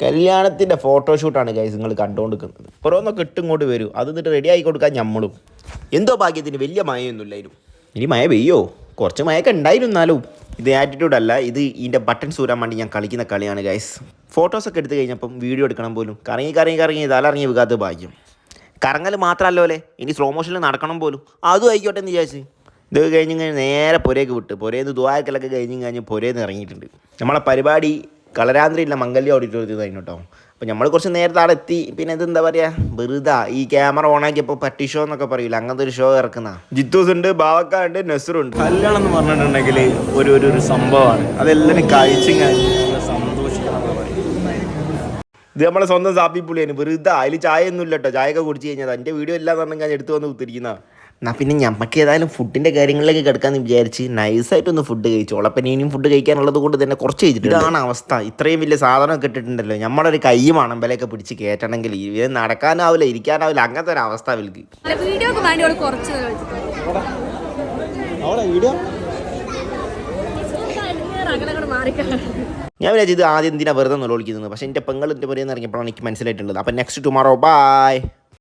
കല്യാണത്തിൻ്റെ ഫോട്ടോഷൂട്ടാണ് ഗൈസ് നിങ്ങൾ കണ്ടുകൊണ്ടിരിക്കുന്നത്. ഓരോന്നൊക്കെ ഇട്ടിങ്ങോട്ട് വരും, അത് എന്നിട്ട് റെഡി ആക്കി കൊടുക്കാൻ നമ്മളും. എന്തോ ഭാഗ്യത്തിന് വലിയ മഴയൊന്നുമില്ലായിരുന്നു. ഇനി മഴ പെയ്യോ? കുറച്ച് മഴയൊക്കെ ഉണ്ടായിരുന്നാലും ഇത് ആറ്റിറ്റ്യൂഡ് അല്ല, ഇത് ഇതിൻ്റെ ബട്ടൺ സൂരാൻ വേണ്ടി ഞാൻ കളിക്കുന്ന കളിയാണ് ഗൈസ്. ഫോട്ടോസൊക്കെ എടുത്ത് കഴിഞ്ഞപ്പം വീഡിയോ എടുക്കണം പോലും കറങ്ങി തലറിങ്ങി വികാത്ത ഭാഗ്യം. കറങ്ങൽ മാത്രമല്ലോ ഇനി സ്ലോ മോഷനിൽ നടക്കണം പോലും, അതും ആയിക്കോട്ടെ എന്ന് വിചാരിച്ച് ഇത് കഴിഞ്ഞ് നേരെ പുരേക്ക് വിട്ട് പുരേന്ന് ദ്വാരക്കലൊക്കെ കഴിഞ്ഞ് പുരേന്ന് ഇറങ്ങിയിട്ടുണ്ട്. നമ്മളെ പരിപാടി കളരാന്ത്രിയില്ല മംഗല്യ ഓഡിറ്റോറിയത്തിൽ കഴിഞ്ഞു കേട്ടോ. അപ്പോൾ നമ്മൾ കുറച്ച് നേരത്തെ അവിടെ എത്തി. പിന്നെ ഇതെന്താ പറയുക, വെറുതെ ഈ ക്യാമറ ഓണാക്കിയപ്പോൾ പട്ടി ഷോ എന്നൊക്കെ പറയില്ല, അങ്ങനത്തെ ഒരു ഷോ ഇറക്കുന്ന ജിത്തൂസ് ഉണ്ട്, ബാവക്ക ഉണ്ട്, നെസറുണ്ട്. കല്യാണം എന്ന് പറഞ്ഞിട്ടുണ്ടെങ്കിൽ ഒരു സംഭവമാണ്, അതെല്ലാവരും കഴിച്ചും കഴിഞ്ഞ് സന്തോഷിക്കണം. ഇത് നമ്മളെ സ്വന്തം സാപ്പിപ്പുള്ളിയാണ്, വെറുതെ അതിൽ ചായ ഒന്നും ഇല്ല കേട്ടോ. ചായയൊക്കെ കുടിച്ച് കഴിഞ്ഞാൽ എൻ്റെ വീഡിയോ എല്ലാം പറഞ്ഞാൽ ഞാൻ എടുത്തു വന്ന് കുത്തിരിക്കുന്ന. എന്നാൽ പിന്നെ നമുക്ക് ഏതായാലും ഫുഡിൻ്റെ കാര്യങ്ങളിലേക്ക് കിടക്കാമെന്ന് വിചാരിച്ച് നൈസായിട്ടൊന്ന് ഫുഡ് കഴിച്ചോളാം. അപ്പം ഇനിയും ഫുഡ് കഴിക്കാനുള്ളത് കൊണ്ട് തന്നെ കുറച്ച് കഴിച്ചിട്ട് ഇതാണ് അവസ്ഥ. ഇത്രയും വലിയ സാധനമൊക്കെ ഇട്ടിട്ടുണ്ടല്ലോ, നമ്മളൊരു കൈ മണമ്പലൊക്കെ പിടിച്ച് കയറ്റണമെങ്കിൽ ഇത് നടക്കാനാവില്ല, ഇരിക്കാനാവില്ല, അങ്ങനത്തെ ഒരു അവസ്ഥ അവർക്ക്. ഞാൻ വിചാരിച്ചത് ആദ്യം എന്തിനാ വെറുതെ നിലവിളിക്കുന്നത്, പക്ഷേ എൻ്റെ പെങ്ങൾ എൻ്റെ പുരയിൽ നിന്ന് ഇറങ്ങിയപ്പോഴാണ് എനിക്ക് മനസ്സിലായിട്ടുള്ളത്. അപ്പം നെക്സ്റ്റ് ടുമാറോ ബൈ.